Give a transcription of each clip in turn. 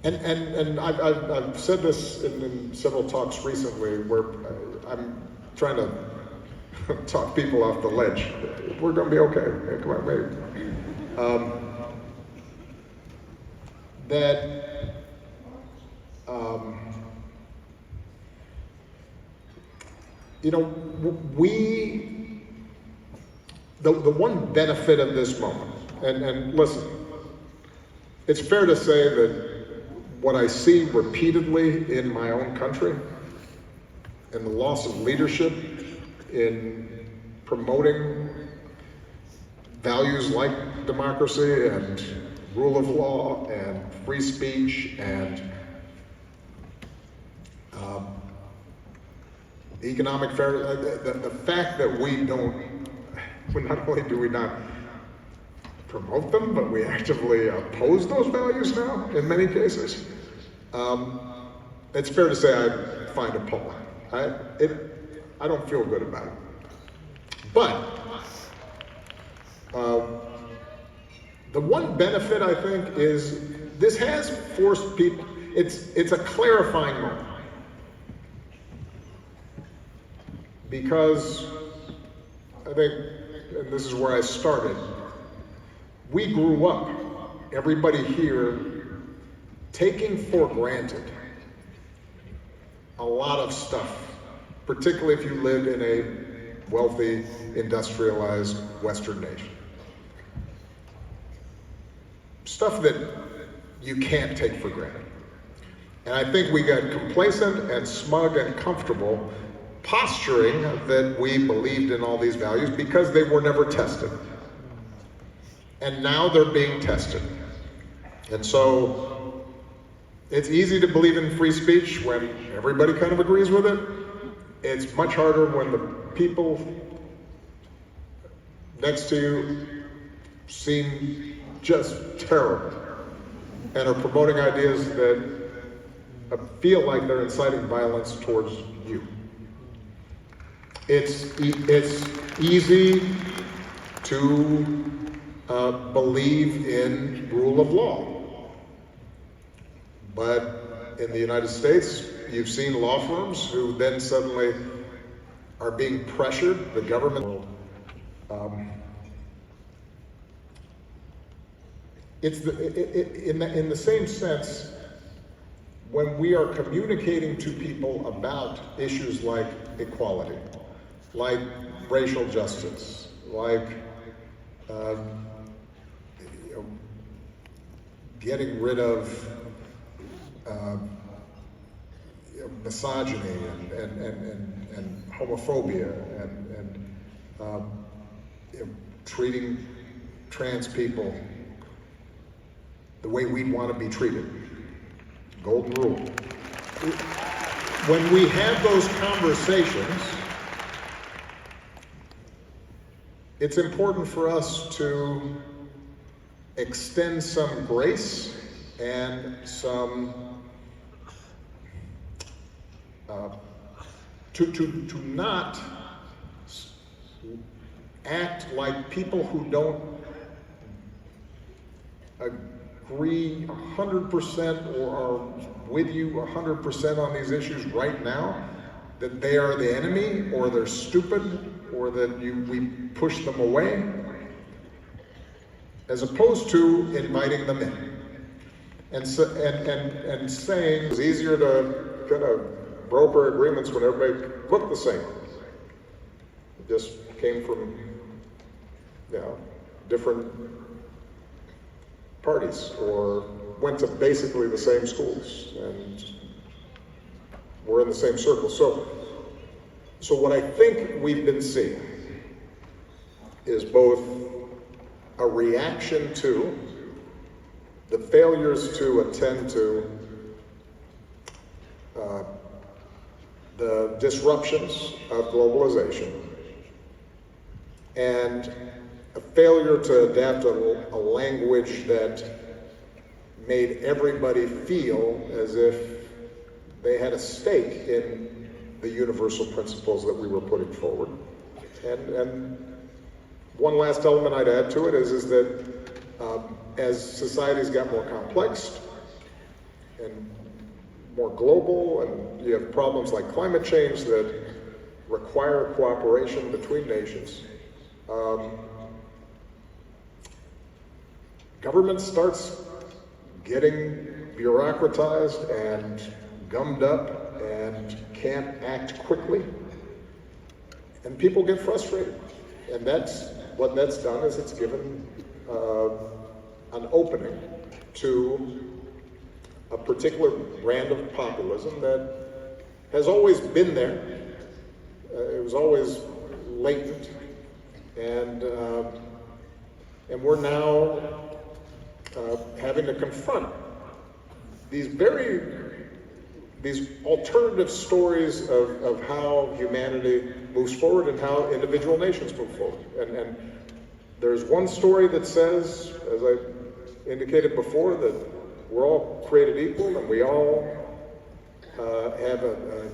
And I've said this in several talks recently where I'm trying to talk people off the ledge. We're going to be okay. Hey, come on, maybe. That you know, the one benefit of this moment, and listen, it's fair to say that what I see repeatedly in my own country and the loss of leadership in promoting values like democracy and rule of law and free speech and economic fairness, the fact that we don't, not only do we not promote them, but we actively oppose those values now in many cases, it's fair to say I find appalling. I don't feel good about it. But the one benefit, I think, is this has forced people, it's a clarifying moment. Because I think, and this is where I started, we grew up, everybody here, taking for granted a lot of stuff, particularly if you lived in a wealthy, industrialized Western nation. Stuff that you can't take for granted. And I think we got complacent and smug and comfortable posturing that we believed in all these values because they were never tested. And now they're being tested. And so it's easy to believe in free speech when everybody kind of agrees with it. It's much harder when the people next to you seem just terrible and are promoting ideas that feel like they're inciting violence towards you. It's easy to believe in rule of law. But in the United States, you've seen law firms who then suddenly are being pressured, the government. In the same sense, when we are communicating to people about issues like equality, like racial justice, like getting rid of misogyny and homophobia and treating trans people the way we'd want to be treated. Golden rule. When we have those conversations, it's important for us to extend some grace and some to not act like people who don't agree 100% or are with you 100% on these issues right now, that they are the enemy or they're stupid or that we push them away, as opposed to inviting them in and saying it's easier to kind of broker agreements when everybody looked the same. It just came from different parties or went to basically the same schools and were in the same circles. So what I think we've been seeing is both a reaction to the failures to attend to the disruptions of globalization and a failure to adapt a language that made everybody feel as if they had a stake in the universal principles that we were putting forward. And one last element I'd add to it is that as societies got more complex and more global, and you have problems like climate change that require cooperation between nations. Government starts getting bureaucratized and gummed up and can't act quickly, and people get frustrated. And what that's done is it's given an opening to a particular brand of populism that has always been there. It was always latent, and we're now having to confront these alternative stories of how humanity moves forward and how individual nations move forward. And there's one story that says, as I indicated before, that we're all created equal and we all have an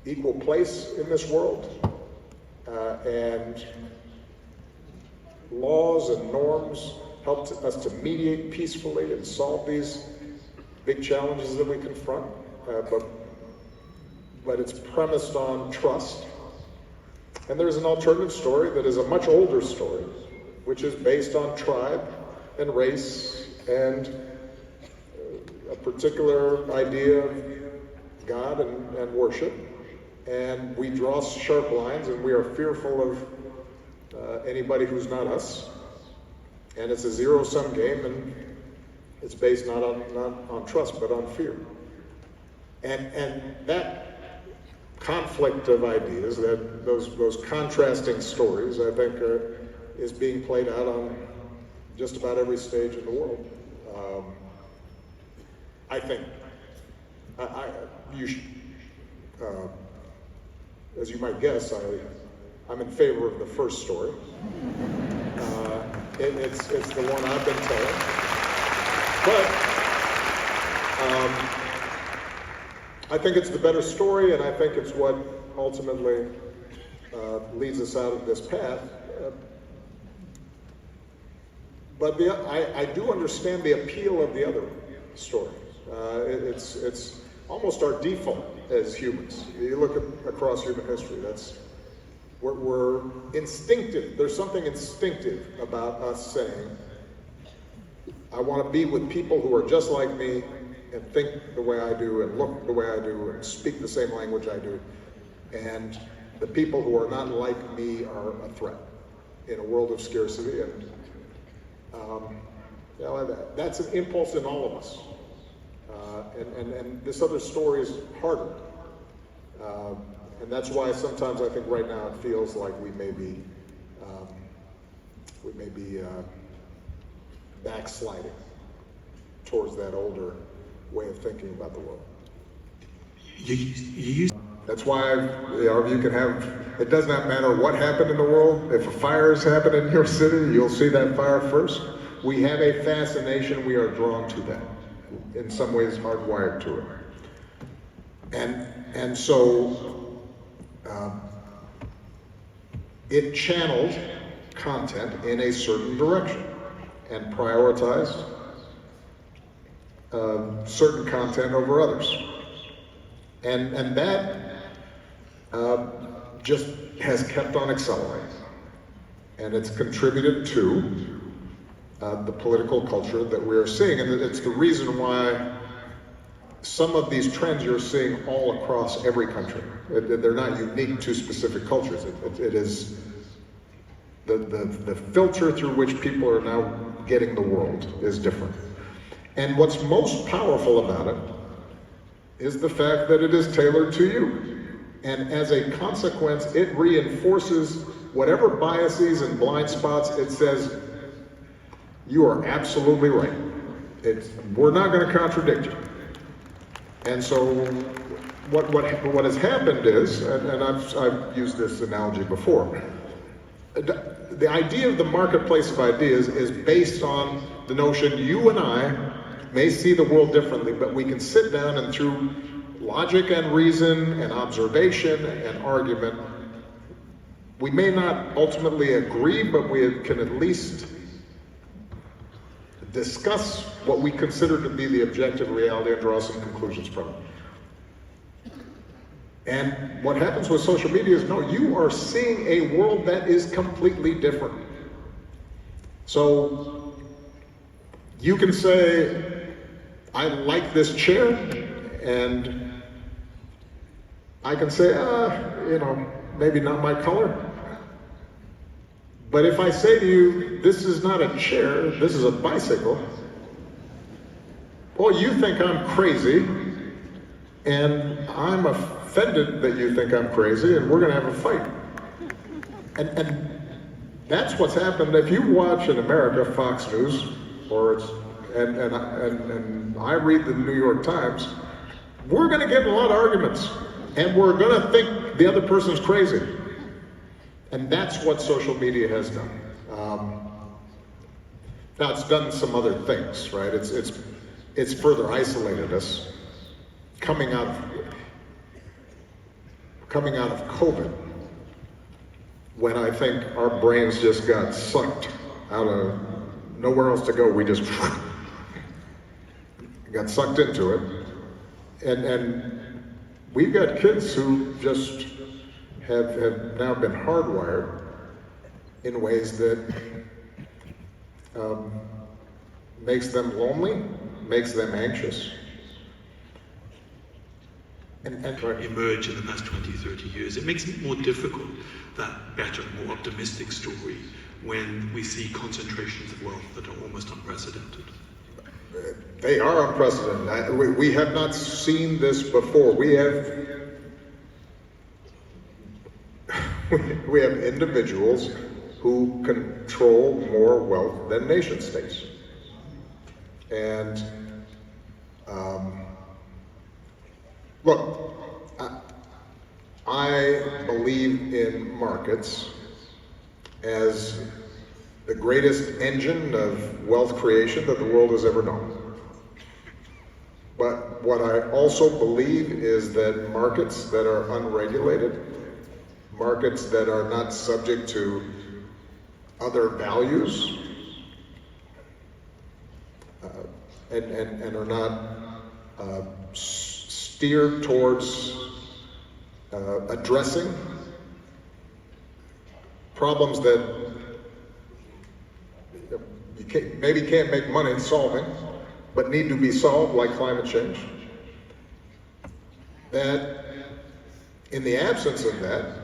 equal place in this world, and laws and norms help us to mediate peacefully and solve these big challenges that we confront, but it's premised on trust. And there's an alternative story that is a much older story, which is based on tribe and race and a particular idea of God and worship. And we draw sharp lines, and we are fearful of anybody who's not us. And it's a zero-sum game, and it's based not on trust, but on fear. And that conflict of ideas, those contrasting stories, I think, is being played out on just about every stage in the world. I think, as you might guess, I'm in favor of the first story. It's the one I've been telling. But I think it's the better story, and I think it's what ultimately leads us out of this path. But I do understand the appeal of the other story. It's almost our default as humans. You look across human history, we're instinctive. There's something instinctive about us saying, I want to be with people who are just like me and think the way I do and look the way I do and speak the same language I do. And the people who are not like me are a threat in a world of scarcity. And that's an impulse in all of us. And this other story is harder. And that's why sometimes I think right now it feels like we may be backsliding towards that older way of thinking about the world. That's why our view can have, it does not matter what happened in the world. If a fire has happened in your city, you'll see that fire first. We have a fascination, we are drawn to that. In some ways hardwired to it. And so it channeled content in a certain direction and prioritized certain content over others. And that just has kept on accelerating. And it's contributed to the political culture that we are seeing. And it's the reason why some of these trends you're seeing all across every country. They're not unique to specific cultures. It is the filter through which people are now getting the world is different. And what's most powerful about it is the fact that it is tailored to you. And as a consequence, it reinforces whatever biases and blind spots. It says, you are absolutely right. We're not going to contradict you. And so what has happened is, and I've used this analogy before, the idea of the marketplace of ideas is based on the notion you and I may see the world differently, but we can sit down and through logic and reason and observation and argument, we may not ultimately agree, but we can at least discuss what we consider to be the objective reality and draw some conclusions from it. And what happens with social media is, no, you are seeing a world that is completely different. So you can say, I like this chair, and I can say, maybe not my color. But if I say to you, this is not a chair, this is a bicycle, well, you think I'm crazy, and I'm offended that you think I'm crazy, and we're going to have a fight. And that's what's happened. If you watch in America Fox News, and I read the New York Times, we're going to get in a lot of arguments, and we're going to think the other person's crazy. And that's what social media has done. Now it's done some other things, right? It's further isolated us. Coming out of COVID, when I think our brains just got sucked out of nowhere else to go, we just got sucked into it. And we've got kids who just have now been hardwired in ways that makes them lonely, makes them anxious. And emerge in the past 20, 30 years. It makes it more difficult, that better, more optimistic story, when we see concentrations of wealth that are almost unprecedented. They are unprecedented. We have not seen this before. We have individuals who control more wealth than nation states. And look, I believe in markets as the greatest engine of wealth creation that the world has ever known. But what I also believe is that markets that are unregulated, markets that are not subject to other values, and are not steered towards addressing problems that you maybe can't make money solving, but need to be solved, like climate change. That in the absence of that,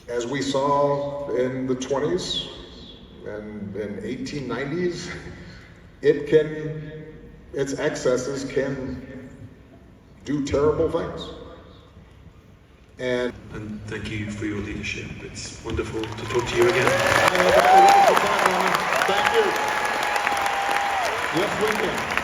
as we saw in the 20s and in 1890s, its excesses can do terrible things. And thank you for your leadership. It's wonderful to talk to you again. Thank you. Yes, we can.